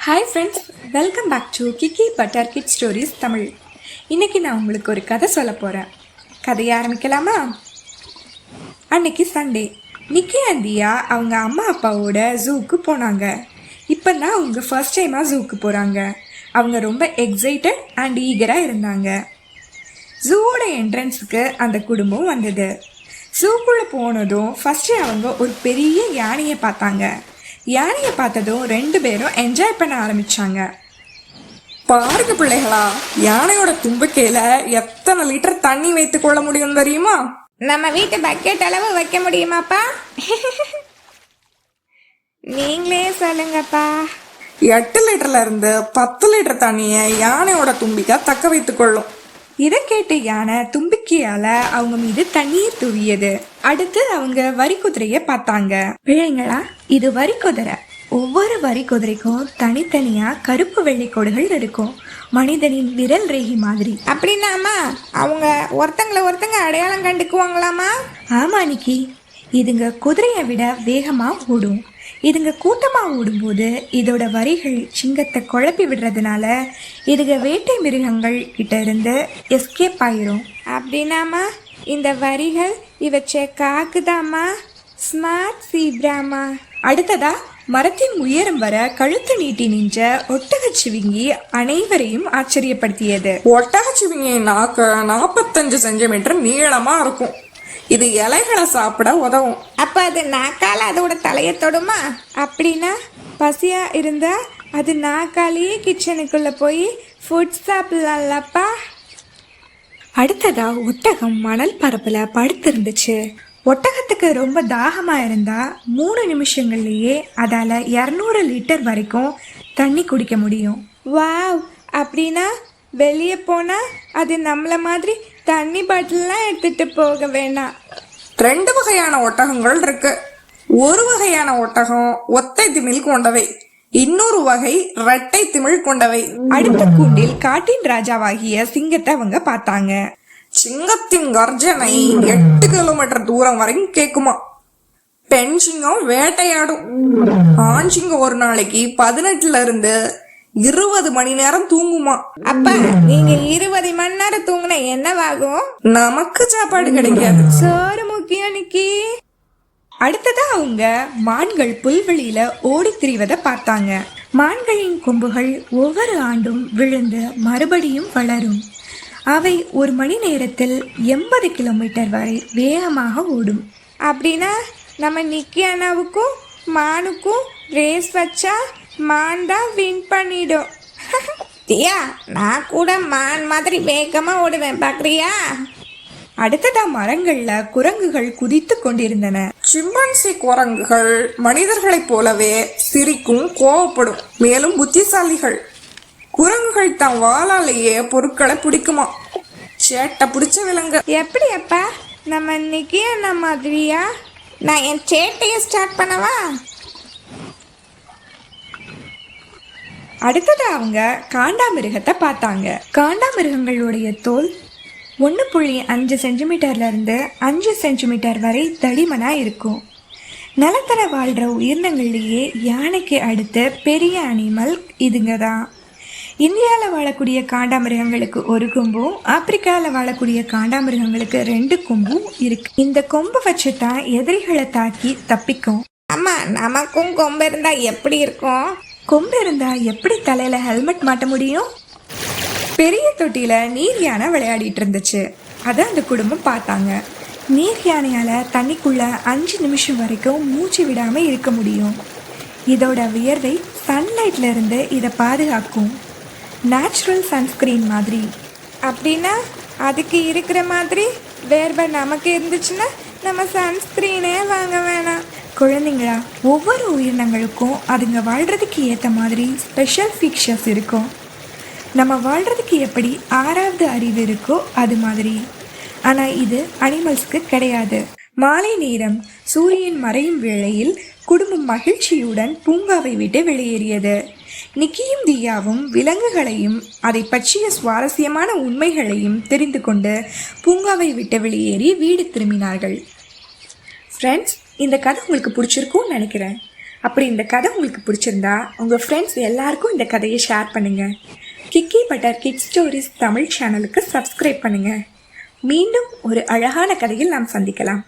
Hi friends, welcome back to Kiki Butter Kid Stories Tamil. இன்றைக்கி நான் உங்களுக்கு ஒரு கதை சொல்ல போகிறேன். கதையை ஆரம்பிக்கலாமா? அன்னைக்கு சண்டே. நிக்கி அந்தியா அவங்க அம்மா அப்பாவோட ஜூக்கு போனாங்க. இப்போ தான் அவங்க ஃபர்ஸ்ட் டைமாக ஜூக்கு போகிறாங்க. அவங்க ரொம்ப எக்ஸைட்டட் அண்ட் ஈகராக இருந்தாங்க. ஜூவோட என்ட்ரன்ஸுக்கு அந்த குடும்பம் வந்தது. ஜூக்குள்ளே போனதும் ஃபஸ்ட்டு அவங்க ஒரு பெரிய யானையை பார்த்தாங்க. யானையை பார்த்ததும் ரெண்டு பேரும் என்ஜாய் பண்ண ஆரம்பிச்சாங்க. பாருங்க பிள்ளைகளா, யானையோட தும்பிக்கையில எத்தனை லிட்டர் தண்ணி வைத்துக் கொள்ள முடியும் தெரியுமா? நம்ம வீட்டு பக்கெட் அளவு வைக்க முடியுமாப்பா? நீங்களே சொல்லுங்கப்பா. 8 லிட்டர்ல இருந்து 10 லிட்டர் தண்ணியை யானையோட தும்பிக்கை தக்க வைத்துக் கொள்ளும். இதை கேட்டு யானை தும்பிக்கையால அவங்க மீது தண்ணீர் தூவியது. அடுத்து அவங்க வரி குதிரைய பார்த்தாங்க. பிள்ளைங்களா, இது வரி குதிரை. ஒவ்வொரு வரி குதிரைக்கும் தனித்தனியா கருப்பு வெள்ளை கோடுகள் இருக்கும், மனிதனின் விரல் ரேகை மாதிரி. அப்படின்னாமா அவங்க ஒருத்தங்க அடையாளம் கண்டுக்குவாங்களாமா? ஆமா நிக்கி, இதுங்க குதிரையை விட வேகமா ஓடும். இதுங்க கூட்டமாக ஓடும்போது இதோட வரிகள் சிங்கத்தை குழப்பி விடுறதுனால இதுங்க வேட்டை மிருகங்கள் கிட்ட இருந்து எஸ்கேப் ஆயிரும். அப்படின்னாமா இந்த வரிகள் இவற்றை காக்குதாமா? ஸ்மார்ட் சீப்ராமா. அடுத்ததா மரத்தின் உயரம் வர கழுத்து நீட்டி நின்ற ஒட்டகச்சிவிங்கி அனைவரையும் ஆச்சரியப்படுத்தியது. ஒட்டகச்சிவிங்கி நாக்கு 45 சென்டிமீட்டர் நீளமா இருக்கும். இது இலைகளை சாப்பிட உதவும். அப்ப அது நாக்கால அதோட தலையை தொடுமா? அப்படின்னா பசியா இருந்தா அது நாக்காலேயே கிச்சனுக்குள்ள போய் ஃபுட் சாப்பிடலாம்லப்பா. அடுத்ததா ஒட்டகம் மணல் பரப்புல படுத்திருந்துச்சு. ஒட்டகத்துக்கு ரொம்ப தாகமா இருந்தா 3 நிமிஷங்கள்லயே அதால 200 லிட்டர் வரைக்கும் தண்ணி குடிக்க முடியும். வாவ்! அப்படின்னா வெளியே போனா அது நம்மள மாதிரி தண்ணி பாட்டில்லாம் எடுத்துட்டு போக வேணாம். 2 வகையான ஒட்டகங்கள் இருக்கு. ஒரு வகையான ஒட்டகம் ஒத்தை திமிழ் கொண்டவை, இன்னொரு வகை இரட்டை திமிழ் கொண்டவை. அடுத்த கூண்டில் காட்டின் ராஜாவாகிய சிங்கத்தை அவங்க பார்த்தாங்க. சிங்கத்தின் கர்ஜனை 8 கிலோமீட்டர் தூரம் வரைக்கும் கேக்குமா. பெண் சிங்கம் வேட்டையாடும். ஆண் சிங்கம் ஒரு நாளைக்கு 18 இருந்து 20 மணி நேரம் தூங்குமா. அப்ப நீங்க 20 மணி நேரம் தூங்குன என்னவாகும்? நமக்கு சாப்பாடு கிடைக்காது. சோறு முக்கியம் நிக்கி. அடுத்ததா அவங்க மான்கள் புல்வெளியில ஓடி திரிவதை பார்த்தாங்க. மான்களின் கொம்புகள் ஒவ்வொரு ஆண்டும் விழுந்து மறுபடியும் வளரும். அவை ஒரு மணி நேரத்தில் 80 கிலோமீட்டர் வரை வேகமாக ஓடும். அப்படின்னா நம்ம நிக்கி அண்ணாவுக்கும் மானுக்கும் ரேஸ் வச்சா மான் தான் வின் பண்ணிடும். தியா, நான் கூட மான் மாதிரி வேகமா ஓடுவேன், பாக்குறியா? அடுத்ததா மரங்கள்ல குரங்குகள் குதித்து கொண்டிருந்தன. சிம்பன்சி குரங்குகள் மனிதர்களைப் போலவே சிரிக்கும், கோவப்படும், மேலும் புத்திசாலிகள். குரங்குகள் தான் வாளாலேயே பொருட்களை பிடிக்குமா. சேட்டை பிடிச்ச விலங்கு. எப்படி அப்பா? நம்ம நிக்கி அண்ணா மாதிரியா? நான் என் சேட்டையை ஸ்டார்ட் பண்ணவா? அடுத்தது அவங்க காண்டாமிருகத்தை பார்த்தாங்க. காண்டாமிருகங்களுடைய தோல் 1.5 சென்டிமீட்டர்ல இருந்து 5 சென்டிமீட்டர் வரை தடிமனா இருக்கும். நிலத்தர வாழ்ற உயிரினங்கள்லேயே யானைக்கு அடுத்த பெரிய அனிமல் இதுங்க தான். இந்தியாவில் வாழக்கூடிய காண்டாமிருகங்களுக்கு 1 கொம்பும், ஆப்பிரிக்காவில் வாழக்கூடிய காண்டாமிருகங்களுக்கு 2 கொம்பும் இருக்கு. இந்த கொம்பை வச்சு தான் எதிரிகளை தாக்கி தப்பிக்கும். அம்மா, நமக்கும் கொம்பு இருந்தா எப்படி இருக்கும்? கொம்பு இருந்தா எப்படி தலையில ஹெல்மெட் மாட்ட முடியும்? பெரிய தொட்டியில நீர் யானை விளையாடிட்டு இருந்துச்சு. அதை அந்த குடும்பம் பார்த்தாங்க. நீர் யானையால தண்ணிக்குள்ள 5 நிமிஷம் வரைக்கும் மூச்சு விடாம இருக்க முடியும். இதோட வியர்வை சன்லைட்ல இருந்து இதை பாதுகாக்கும். நேச்சுரல் சன்ஸ்கிரீன் மாதிரி. அப்படின்னா அதுக்கு இருக்கிற மாதிரி வேர்வை நமக்கு இருந்துச்சுன்னா நம்ம சன்ஸ்கிரீனே வாங்க வேணாம். குழந்தைங்களா, ஒவ்வொரு உயிரினங்களுக்கும் அதுங்க வாழ்கிறதுக்கு ஏற்ற மாதிரி ஸ்பெஷல் ஃபீச்சர்ஸ் இருக்கும். நம்ம வாழ்கிறதுக்கு எப்படி 6வது அறிவு இருக்கோ அது மாதிரி. ஆனால் இது அனிமல்ஸ்க்கு கிடையாது. மாலை நேரம் சூரியன் மறையும் வேளையில் குடும்பம் மகிழ்ச்சியுடன் பூங்காவை விட்டு வெளியேறியது. நிக்கியும் தியாவும் விலங்குகளையும் அதை பற்றிய சுவாரஸ்யமான உண்மைகளையும் தெரிந்து கொண்டு பூங்காவை விட்டு வெளியேறி வீடு திரும்பினார்கள். ஃப்ரெண்ட்ஸ், இந்த கதை உங்களுக்கு பிடிச்சிருக்கும்னு நினைக்கிறேன். அப்படி இந்த கதை உங்களுக்கு பிடிச்சிருந்தா உங்கள் ஃப்ரெண்ட்ஸ் எல்லாருக்கும் இந்த கதையை ஷேர் பண்ணுங்கள். கிக்கி பட்டர் கிட்ஸ் ஸ்டோரிஸ் தமிழ் சேனலுக்கு சப்ஸ்கிரைப் பண்ணுங்கள். மீண்டும் ஒரு அழகான கதையில் நாம் சந்திக்கலாம்.